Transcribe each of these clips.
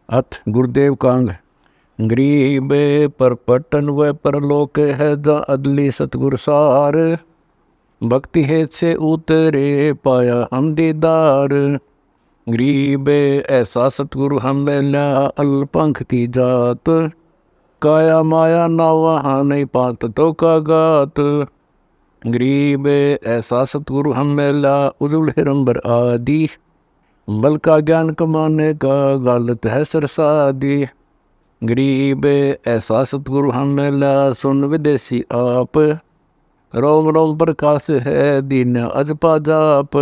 अथ गुरुदेव कांग। गरीब पर पटन व परलोक है दा अदली सतगुर सार। भक्ति हेत से उतरे पाया हम दीदार। गरीब ऐसा सतगुरु हम मिला अल्पंख की जात। काया माया ना वहाँ नहीं पात तो का गात। गरीब ऐसा सतगुरु हम मिला उजुल हिरंबर आदि। बल का ज्ञान कमाने का गलत है सरसादी। गरीब ऐसा सतगुरु हम मिला सुन विदेशी आप। रोम रोम प्रकाश है दीन अजपा जाप।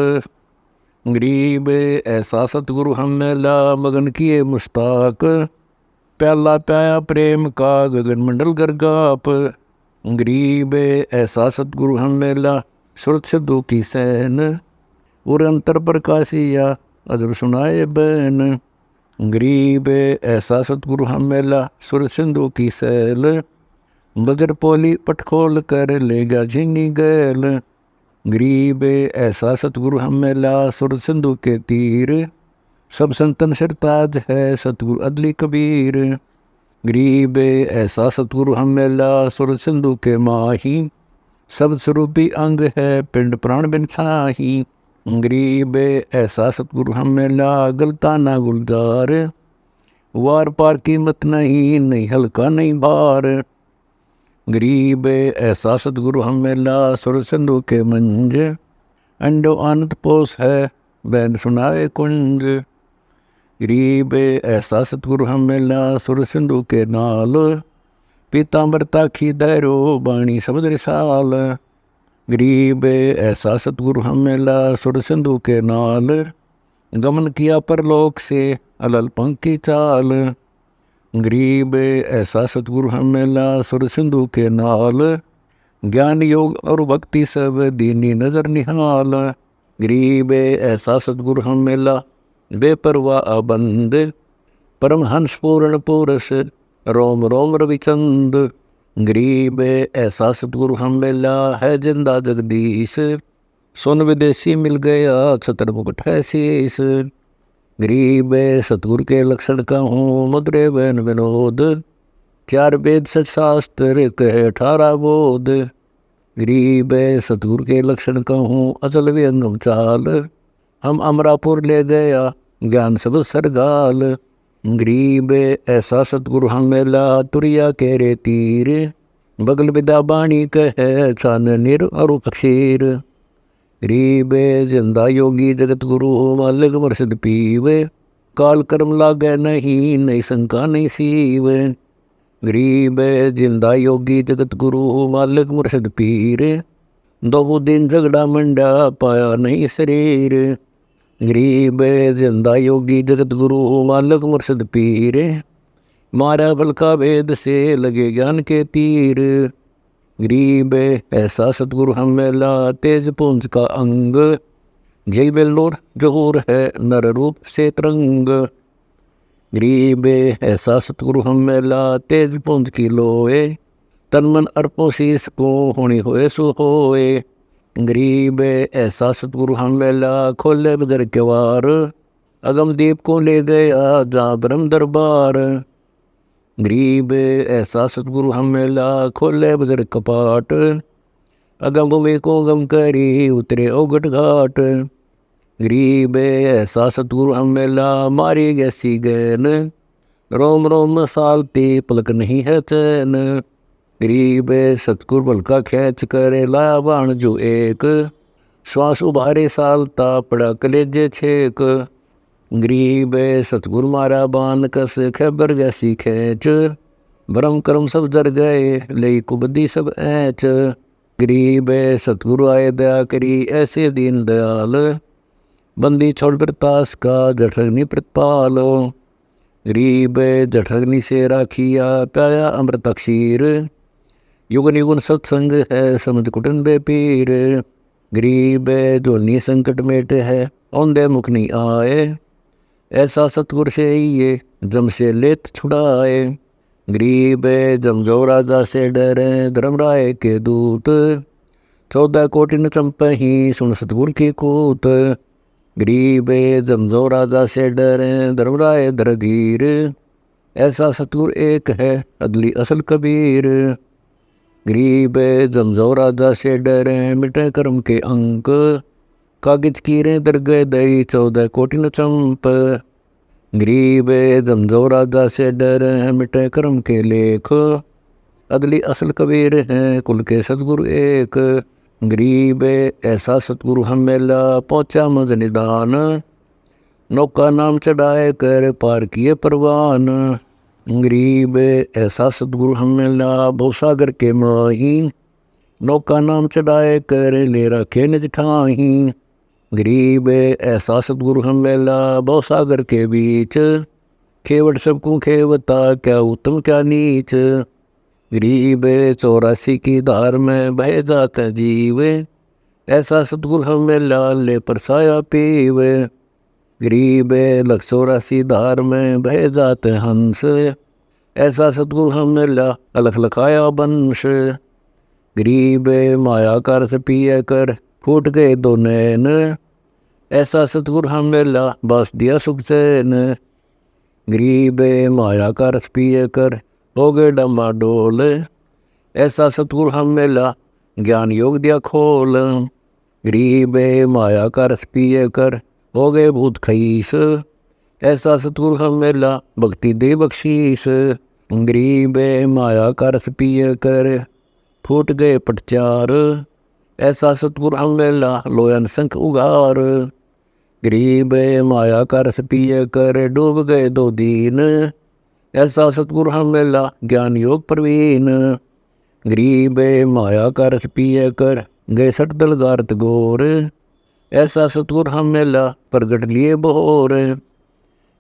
गरीब ऐसा सतगुरु हम मिला मगन किए मुश्ताक। प्याला प्याया प्रेम का गगन मंडल गरगाप। गरीब ऐसा सतगुरु हम मिला सुरत सिद्धू की सैन। उर अंतर प्रकाशिया अदर सुनाए बैन। गरीब ऐसा सतगुरु हम मिला सुर सिंधु की सैल। बजर पोली पटखोल कर ले गया झीनी गैल। गरीब ऐसा सतगुरु हम मिला सुर सिंधु के तीर। सब संतन सिरताज है सतगुरु अदली कबीर। गरीब ऐसा सतगुरु हम मिला सुर सिंधु के माही। सब स्वरूपी अंग है पिंड प्राण बिन छाही। गरीब ऐसा सतगुरु हम मिला गलताना गुलजार। वार पार कीमत नहीं नहीं हल्का नहीं भार। गरीब ऐसा सतगुरु हम मिला सुर सिंधु के मंज। अंडो आनंद पोस है बैन सुनाए कुंज। गरीब ऐसा सतगुरु हम मिला सुर सिंधु के नाल। पीताम्बरता खी दैरो बाणी शब्द रिसाल। गरीब ऐसा सतगुरु हम मिला सुर सिंधु के नाल। गमन किया परलोक से अलल पंख की चाल। गरीब ऐसा सतगुरु हम मिला सुर सिंधु के नाल। ज्ञान योग और भक्ति सब दीनी नजर निहाल। गरीब ऐसा सतगुरु हम मिला बेपरवाह बंद। परमहंस पूर्ण पुरुष रोम रोम रविचंद। गरीब ऐसा सतगुरु हम मिला है जिंदा जगदीश। सुन विदेशी मिल गया छतर मुकुट है शीस। गरीब सतगुरु के लक्षण कहूँ मुद्रे बैन विनोद। चार वेद सच शास्त्र कहे 18 बोध। गरीब सतगुरु के लक्षण कहूँ अचल विहंगम चाल। हम अमरापुर ले गया ज्ञान सब सरगाल। गरीब ऐसा सतगुरु हम मिला तुरिया के रे तीर। बगल विदा बाणी कहे छान निर और अक्षीर। गरीब जिंदा योगी जगत गुरु मालिक मुर्शिद पीवे। काल कर्म लागे नहीं नहीं शंका नहीं सीव। गरीब जिंदा योगी जगत गुरु मालिक मुर्शिद पीर। दो दिन झगड़ा मंडा पाया नहीं शरीर। गरीब जिंदा योगी जगत गुरु मालिक मुर्शिद पीर। मारा बल का भेद से लगे ज्ञान के तीर। गरीब ऐसा सतगुरु हम मिला तेज पुंज का अंग। जेल बेलोर जोर है नर रूप से तरंग। गरीब ऐसा सतगुरु हम मिला तेज पुंज की लोए। तन मन अर्पो शीस को होनी होए सो होए। गरीब ऐसा सतगुरु हम मिला खोले बदर के वार। अगम दीप को ले गया जा ब्रह्म दरबार। गरीब ऐसा सतगुरु हम मिला खोले बदर कपाट। अगम भूमि को गम करी उतरे ओगट घाट। गरीब ऐसा सतगुरु हम मिला मारी गैसी गैन। रोम रोम सालती पलक नहीं है चैन। गरीब सतगुरु बल का खींच करे लाया बाण जो एक। श्वास उभारे सालता पड़ा कलेजे छेक। गरीब सतगुरु मारा बान कस खैबर जैसी खेच। भरम कर्म सब जर गए ले कुबदी सब ऐच। गरीब सतगुरु आए दया करी ऐसे दीन दयाल। बंदी छोड़ बिरतास का जठग्नि प्रतिपाल। गरीब जठग्नि से राखिया प्याया अमृत अक्षीर। युगन युगन सत्संग है समझ कुटुंबे पीर। गरीब जोलनी संकट मेट है औंदे मुख नहीं आए। ऐसा सतगुर से ये जम से लेत छुड़ाए। गरीब जम जो राजा से डरे धर्मराय के दूत। 14 कोटि न चंपही सुन सतगुर की कूत। गरीब जमजो राजा से डरे धर्मराय धर धीर, ऐसा सतगुर एक है अदली असल कबीर। गरीब जमजो राजा से डरे मिटे कर्म के अंक, कागज कीरे दरगह दई 14 कोटि न चंप। गरीब जमजो राजा से डरे मिटे कर्म के लेख, अदली असल कबीर हैं कुल के सतगुरु एक। गरीब ऐसा सतगुरु हम मेला पहुँचा मज निदान, नौका नाम चढ़ाए कर पार किए परवान। गरीब ऐसा सतगुरु हम मेला भवसागर के माही, नौका नाम चढ़ाए कर ले रखे निज ठाही। गरीब ऐसा सतगुरु हम मेला भवसागर के बीच, खेवट सबको खेवता क्या उत्तम क्या नीच। गरीब 84 की धार में बह जाते जीव, ऐसा सतगुरु हमें लाल ले परसाया पीव। गरीब 184 धार में बह जाते हंस, ऐसा सतगुरु हमें ला अलख लखाया वंश। गरीब माया का रस पिया कर फूट गए 2 नैन, ऐसा सतगुरु हमें ला बस दिया सुख चैन। गरीब माया का रस पिया कर हो गए डमाडोल, ऐसा सतगुरु हम मेला ज्ञान योग दिया खोल। गरीब माया का रस पिए कर हो गए भूत खईस, ऐसा सतगुरु हम मेला भक्ति दे बख्शीस। गरीब माया का रस पिए कर फूट गए पटचार, ऐसा सतगुरु हम मेला लोयन संख उगार। गरीब माया का रस पिए कर डूब गए 2 दीन, ऐसा सतगुरु हम मेला ज्ञान योग प्रवीण। गरीब माया का रस पिए कर गए 60 दलगारत गोर, ऐसा सतगुरु हम मेला प्रगट लिए बहोर।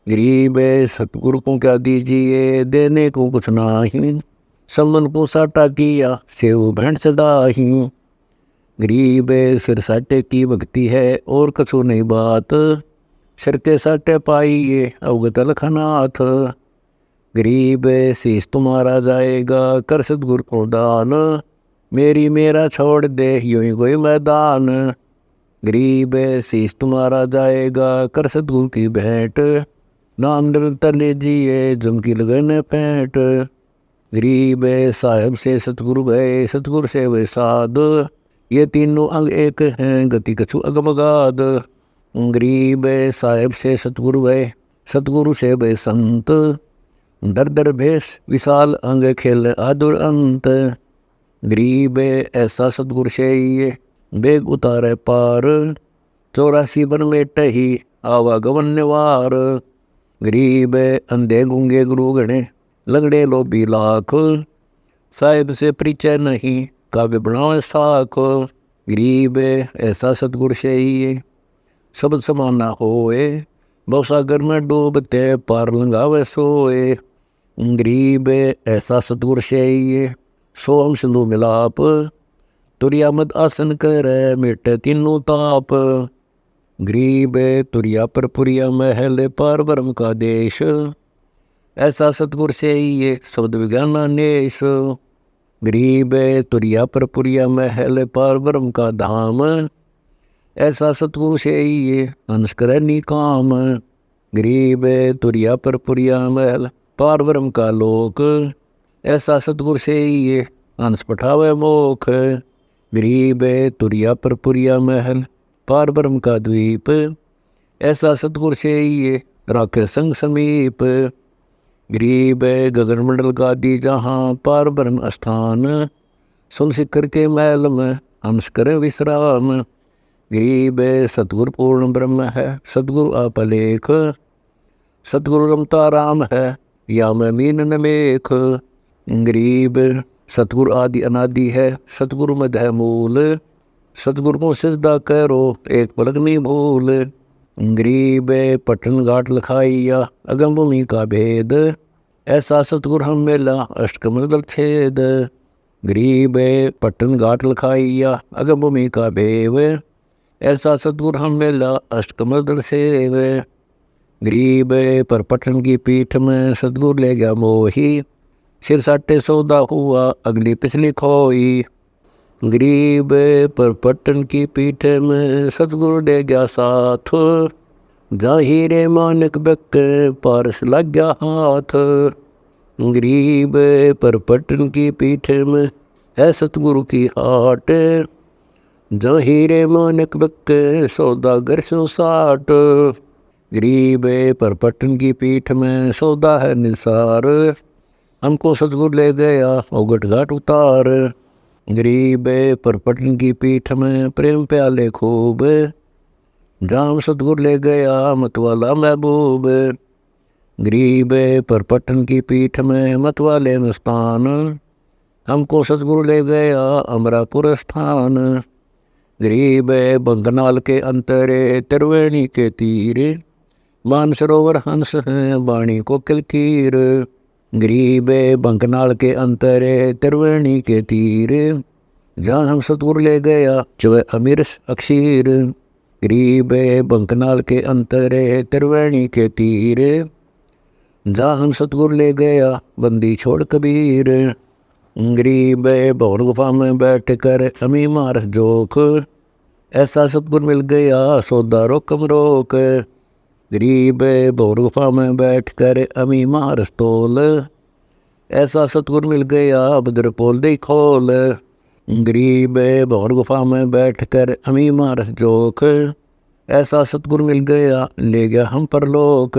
गरीब सतगुरु को क्या दीजिए देने को कुछ नाही, समन को साटा किया सेव भेंट चढ़ाही। गरीब सिर साटे की भक्ति है और कछु नहीं बात, सिर के साटे पाइए अवगत लखनाथ। गरीब शीश तुम्हारा जाएगा कर सतगुरु को दान, मेरी मेरा छोड़ दे यूं ही कोई मैदान। गरीब शीश तुम्हारा जाएगा कर सतगुरु की भेंट, नाम निरंतर लीजिए झुमकी लगन फेंट। गरीब साहिब से सतगुरु भय सतगुरु से वे साध, ये तीनों अंग एक हैं गति कछु अगमगाद। गरीब साहिब से सतगुरु भय सतगुरु से वे संत, दर दर भेष विशाल अंग खेल आदुर अंत। गरीब ऐसा सतगुरु से ये बेग उतारे पार, 84 बन मेट ही आवागमन निवार। गरीब अंधे गूंगे गुरु गणे लंगड़े लोभी लाख, साहिब से परिचय नहीं काव्य बनावे साख। गरीब ऐसा सतगुरु से ये शब्द समाना होए, भवसागर में डूबते पार लंगावे सोए। गरीब ऐसा सतगुरु से ये सोहम सिंधु मिलाप, तुरिया मद आसन कर मिटे तीनों ताप। गरीब तुरिया पर पुरिया महल पार ब्रह्म का देश, ऐसा सतगुरु से ये शब्द विज्ञाना नेश। गरीब तुरिया पर पुरिया महल पार ब्रह्म का धाम, ऐसा सतगुरु से ये हंस करे निकाम। गरीब तुरिया पर पुरिया महल पार ब्रह्म का लोक, ऐसा सतगुरु से ये हंस पठावे मोख। गरीब तुरिया पर पुरिया महल पार ब्रह्म का द्वीप, ऐसा सतगुरु से ये राखे संग समीप। गरीब गगन मंडल गादी जहाँ पार ब्रह्म स्थान, सुन शिखर के महल में हंस करे विश्राम। गरीब सतगुरु पूर्ण ब्रह्म है सतगुरु अपलेख, सतगुरु रमता राम है या मैं मीन नमेख। गरीब सतगुरु आदि अनादि है सतगुरु मध्य है मूल, सतगुरु को सिजदा करो एक पलक नहीं भूल। गरीब पटन घाट लखाइया अगम भूमि का भेद, ऐसा सतगुरु हम मेला अष्टकमल दल छेद। गरीब पटन घाट लखाइया अगम भूमि का भेव, ऐसा सतगुरु हम मेला अष्टकमल दल सेव। गरीब पर पटन की पीठ में सतगुरु ले गया मोही, सिर साटे सौदा हुआ अगली पिछली खोई। गरीब पर पट्टन की पीठ में सतगुरु दे गया साथ, जाहिरे मानक बक पारस लग गया हाथ। गरीब पर पट्टन की पीठ में है सतगुरु की हाट, जाहिरे मानक बक सौदागर सो साठ। गरीब पर पट्टन की पीठ में सौदा है निसार, हमको सतगुरु ले गया ओगट घाट उतार। गरीब पर पट्टन की पीठ में प्रेम प्याले खूब, जाम सतगुरु ले गया मतवाला महबूब। गरीब पर पट्टन की पीठ में मतवाले मस्तान, हमको सतगुरु ले गया अमरापुर स्थान। गरीब बंगनाल के अंतरे त्रिवेणी के तीरे, मानसरोवर हंस हैं वाणी को किलकीर। गरीब बंगनाल के अंतरे त्रिवेणी के तीरे, जहाँ हम सतगुरु ले गया चव अमीर अक्षीर। गरीब बंगनाल के अंतरे त्रिवेणी के तीरे, जहाँ हम सतगुरु ले गया बंदी छोड़ कबीर। गरीब भौर गुफा में बैठ कर अमी मारस जोक, ऐसा सतगुरु मिल गया सौदा रोकम रोक। गरीब भौर गुफा में बैठ कर अमी मारस तोल, ऐसा सतगुरु मिल गया बदर पोल दे खोल। गरीब भौर गुफा में बैठ कर अमी मारस जोक, ऐसा सतगुरु मिल गया ले गया हम परलोक।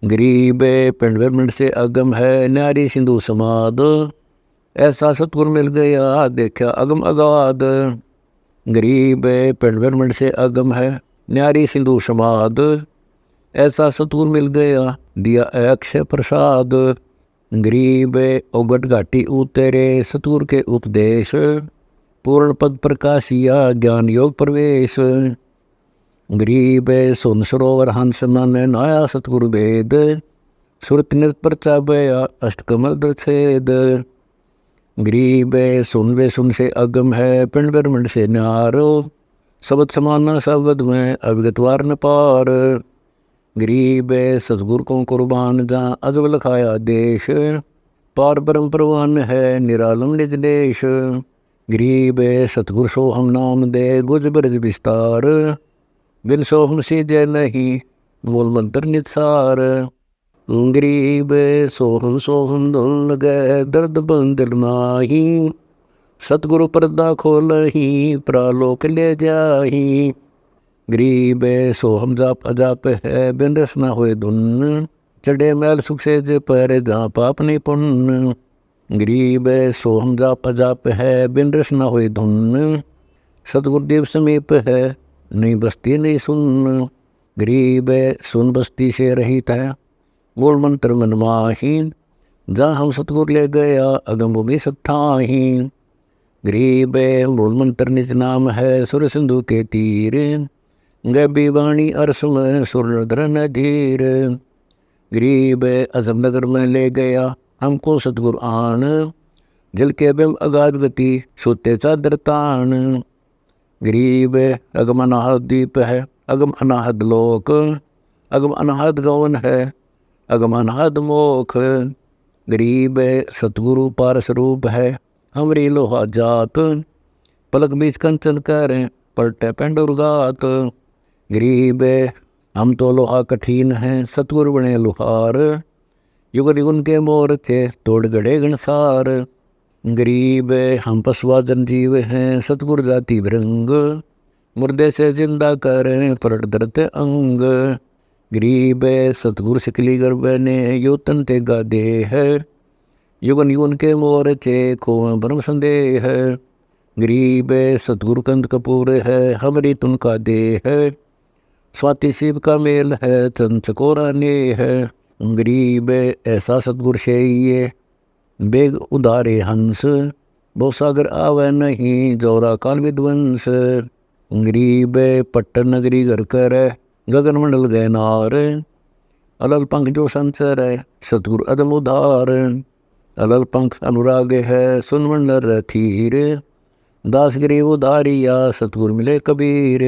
गरीब पिंड ब्रह्मंड से अगम है न्यारी सिंधु समाद, ऐसा सतगुरु मिल गया देखा अगम अगाध। गरीब पिंड ब्रह्मंड से अगम है न्यारी सिंधु समाद, ऐसा सतगुरु मिल गया दिया अक्षय प्रसाद। गरीब ओगट घाटी उतरे सतगुरु के उपदेश, पूर्ण पद प्रकाशिया ज्ञान योग प्रवेश। गरीब सुन सरोवर हंस मन नाया सतगुरु वेद, सुरत नृत परचा बया अष्टकमल दृछेद। गरीब सुन वे सुन से अगम है पिंड ब्रह्मंड से न्यारो, शब्द समाना शब्द में अविगतवार न पार। गरीब सतगुरु को कुर्बान जहाँ अजब लखाया देश, पार ब्रह्म परवान है निरालम निज देश। गरीब सतगुरु सो हम नाम दे गुज ब्रज विस्तार, बिन सोहम सीजे नहीं मूल मंत्र निसार। गरीब सोहम सोहम धुन गए दर्द बंदर नाही, सतगुरु पर्दा खोलही प्रालोक ले जाही। गरीब सोहम जाप अजाप है बिन रस न होए धुन, चढ़े मैल सुख से जे पर जहाँ पाप नहीं पुण्य। गरीब सोहम जाप अजाप है बिन रस न होए धुन, सतगुरुदेव समीप है नहीं बस्ती नहीं सुन। गरीब सुन बस्ती से रहित है मूल मंत्र मन माही, जहाँ हम सतगुरु ले गया अगम भूमि सत्ताही। गरीब मूल मंत्र निज नाम है सुर सिंधु के तीर, गैबी वाणी अरस में सुरधर नधीर। गरीब अजम नगर में ले गया हमको सतगुरु आन, जल के बिम अगाध गति सोते चादर तान। गरीब अगम अनाहद द्वीप है अगम अनाहद लोक, अगम अनाहद गवन है अगम अनाहद मोख। गरीब सतगुरु पारस रूप है हमरी लोहा जात, पलक बीच कंचन करें पलटे पेंड उर्गात। गरीब हम तो लोहा कठिन हैं सतगुरु बने लुहार, युग निगुन के मोर थे तोड़ गड़े गणसार। गरीब हम पशुआ जनजीव हैं सतगुरु जाति भृंग, मुर्दे से जिंदा करें पलट दरते अंग। गरीब सतगुरु शिकली गर्भ ने योतन ते गादे है, युगन युगन के मोर थे खोआ ब्रह्म संदेह। गरीब सतगुरु कंद कपूर है हमरी तुनका दे है, स्वाति शिव का मेल है चंद चकोरा ने है। गरीब ऐसा सतगुरु शेये बेग उदारे हंस, बहुसागर आवे नहीं जोरा काल विध्वंस। गरीब पट्टन नगरी घर कर गगन मंडल गए नार, अलल पंख जो संसर है सतगुरु अदम उधार। अलल पंख अनुराग है सुन मंडल रथीर, दास गरीब उधारिया सतगुरु मिले कबीर।